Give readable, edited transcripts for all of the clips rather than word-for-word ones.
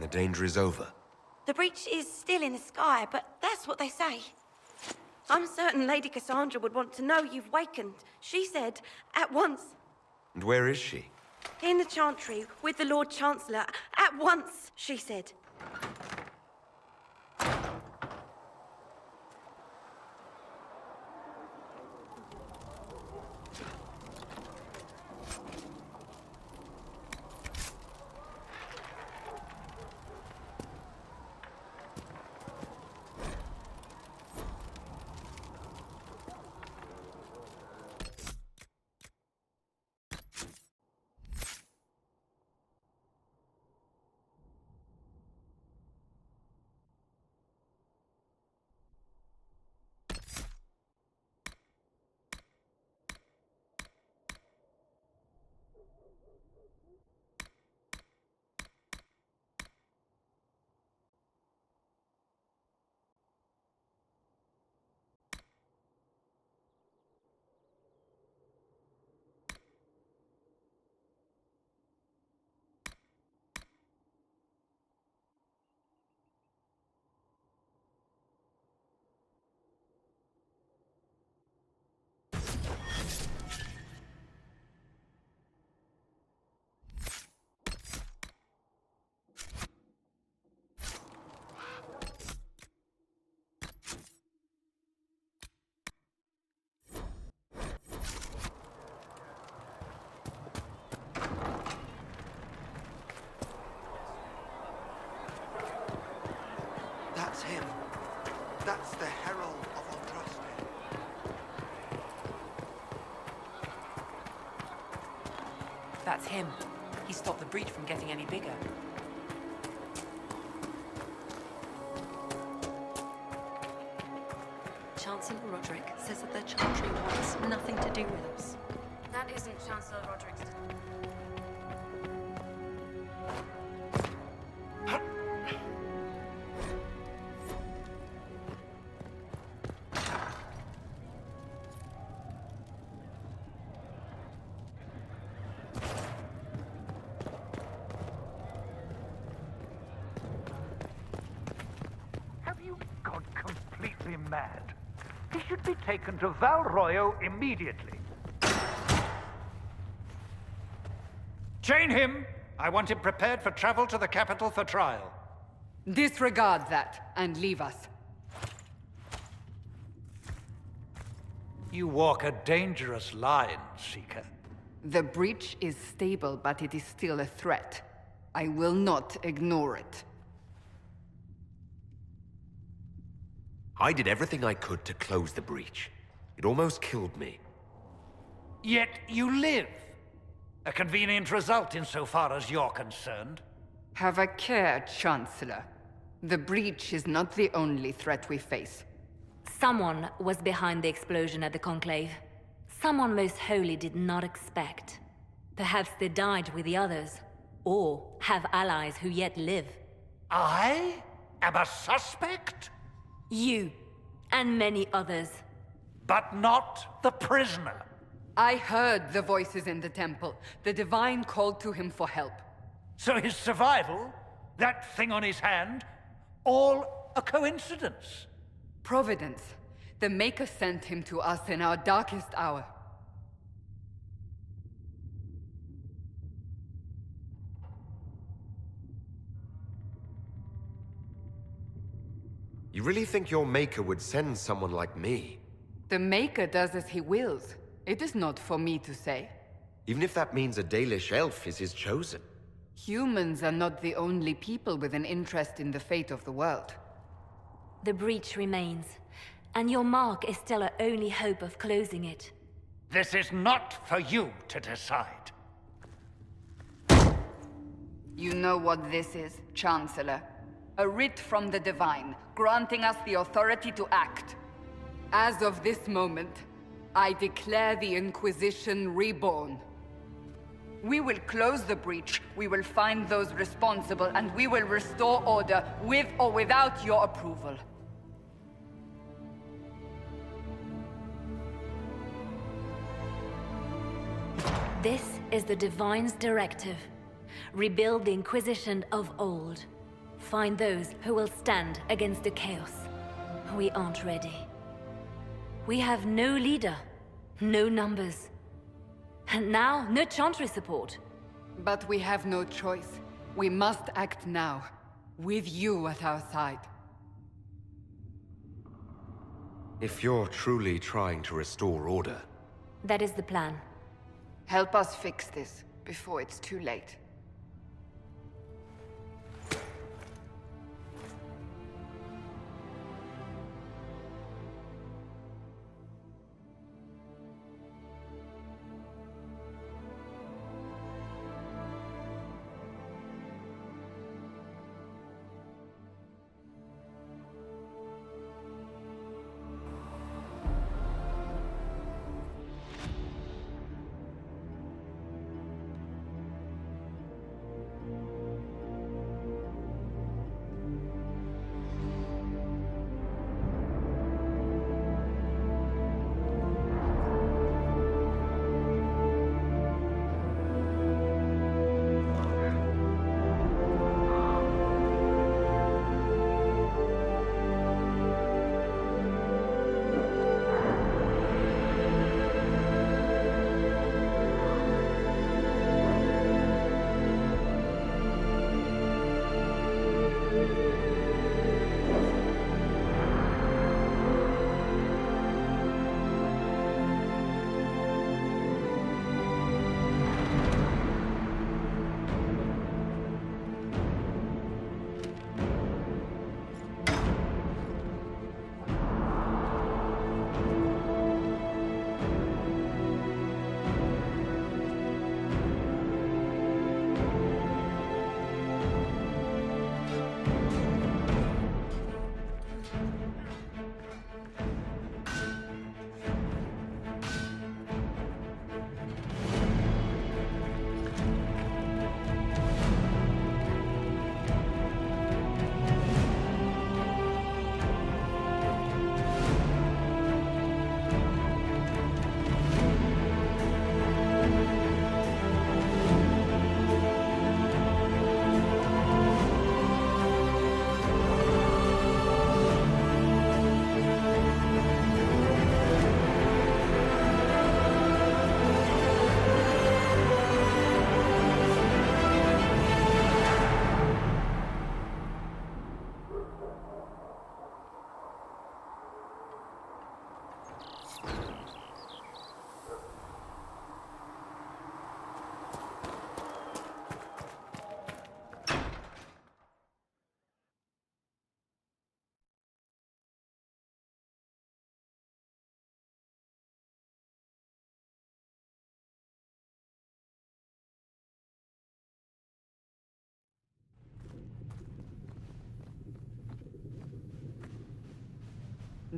And the danger is over. The breach is still in the sky, but that's what they say. I'm certain Lady Cassandra would want to know you've wakened. She said, at once. And where is she? In the Chantry, with the Lord Chancellor. At once, she said. That's him. That's the Herald of Andraste. That's him. He stopped the breach from getting any bigger. Chancellor Roderick says that the Chantry wants nothing to do with us. That isn't Chancellor Roderick's. Have you gone completely mad? He should be taken to Val Royo immediately. Chain him! I want him prepared for travel to the capital for trial. Disregard that, and leave us. You walk a dangerous line, Seeker. The breach is stable, but it is still a threat. I will not ignore it. I did everything I could to close the breach. It almost killed me. Yet you live. A convenient result insofar as you're concerned. Have a care, Chancellor. The breach is not the only threat we face. Someone was behind the explosion at the Conclave. Someone most holy did not expect. Perhaps they died with the others, or have allies who yet live. I am a suspect? You, and many others. But not the prisoner. I heard the voices in the temple. The Divine called to him for help. So his survival, that thing on his hand, all a coincidence. Providence. The Maker sent him to us in our darkest hour. You really think your Maker would send someone like me? The Maker does as he wills. It is not for me to say. Even if that means a Dalish elf is his chosen. Humans are not the only people with an interest in the fate of the world. The breach remains, and your mark is still our only hope of closing it. This is not for you to decide. You know what this is, Chancellor. A writ from the Divine, granting us the authority to act. As of this moment, I declare the Inquisition reborn. We will close the breach, we will find those responsible, and we will restore order with or without your approval. This is the Divine's directive. Rebuild the Inquisition of old. Find those who will stand against the chaos. We aren't ready. We have no leader, no numbers. And now, no Chantry support. But we have no choice. We must act now, with you at our side. If you're truly trying to restore order, That is the plan. Help us fix this, before it's too late.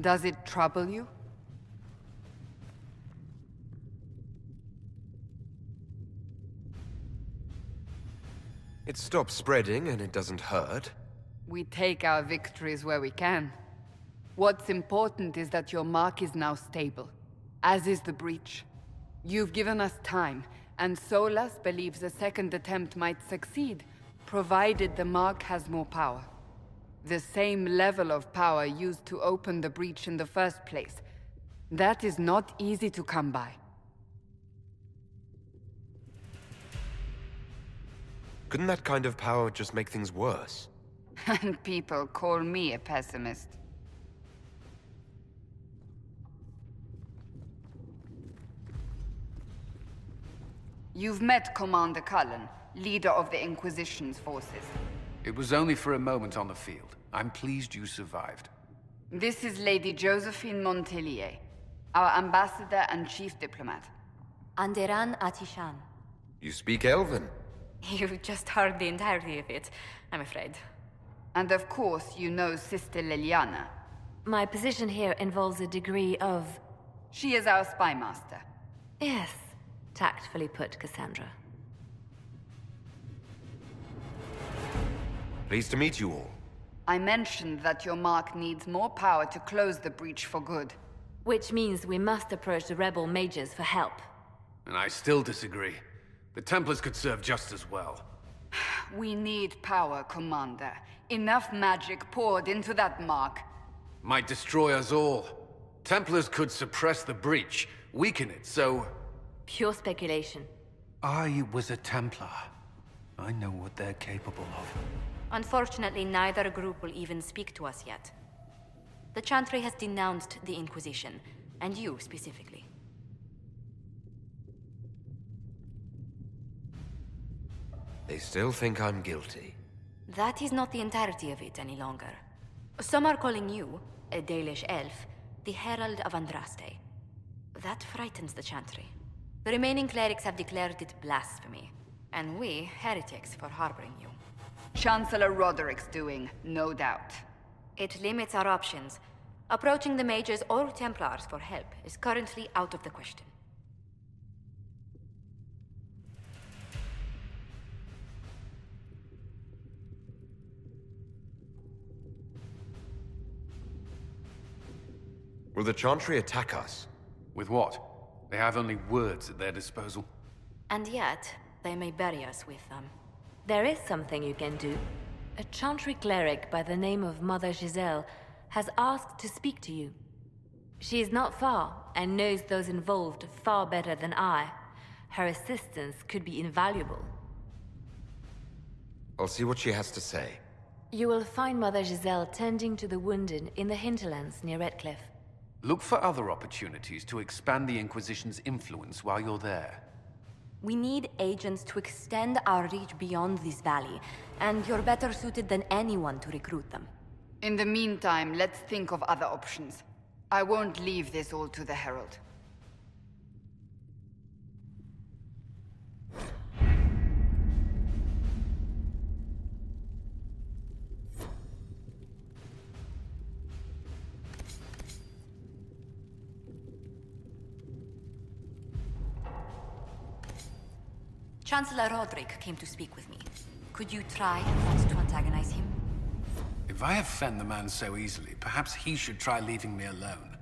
Does it trouble you? it stops spreading and it doesn't hurt. We take our victories where we can. What's important is that your mark is now stable, as is the breach. You've given us time, and Solas believes a second attempt might succeed, provided the mark has more power. The same level of power used to open the breach in the first place. That is not easy to come by. Couldn't that kind of power just make things worse? And people call me a pessimist. You've met Commander Cullen, leader of the Inquisition's forces. It was only for a moment on the field. I'm pleased you survived. This is Lady Josephine Montelier, our ambassador and chief diplomat. Anderan Atishan. You speak Elven. You just heard the entirety of it, I'm afraid. And of course, you know Sister Liliana. My position here involves a degree of... She is our spy master. Yes, tactfully put, Cassandra. Pleased to meet you all. I mentioned that your mark needs more power to close the breach for good. Which means we must approach the rebel mages for help. And I still disagree. The Templars could serve just as well. We need power, Commander. Enough magic poured into that mark. Might destroy us all. Templars could suppress the breach, weaken it, so... Pure speculation. I was a Templar. I know what they're capable of. Unfortunately, neither group will even speak to us yet. The Chantry has denounced the Inquisition, and you specifically. They still think I'm guilty. That is not the entirety of it any longer. Some are calling you, a Dalish elf, the Herald of Andraste. That frightens the Chantry. The remaining clerics have declared it blasphemy, and we, heretics, for harboring you. Chancellor Roderick's doing, no doubt. It limits our options. Approaching the mages or Templars for help is currently out of the question. Will the Chantry attack us? With what? They have only words at their disposal. And yet, they may bury us with them. There is something you can do. A Chantry cleric by the name of Mother Giselle has asked to speak to you. She is not far, and knows those involved far better than I. Her assistance could be invaluable. I'll see what she has to say. You will find Mother Giselle tending to the wounded in the hinterlands near Redcliffe. Look for other opportunities to expand the Inquisition's influence while you're there. We need agents to extend our reach beyond this valley, and you're better suited than anyone to recruit them. In the meantime, let's think of other options. I won't leave this all to the Herald. Chancellor Roderick came to speak with me. Could you try not to antagonize him? If I offend the man so easily, perhaps he should try leaving me alone.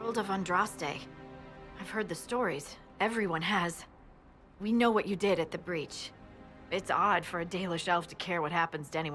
Herald of Andraste. I've heard the stories. Everyone has. We know what you did at the breach. It's odd for a Dalish elf to care what happens to anyone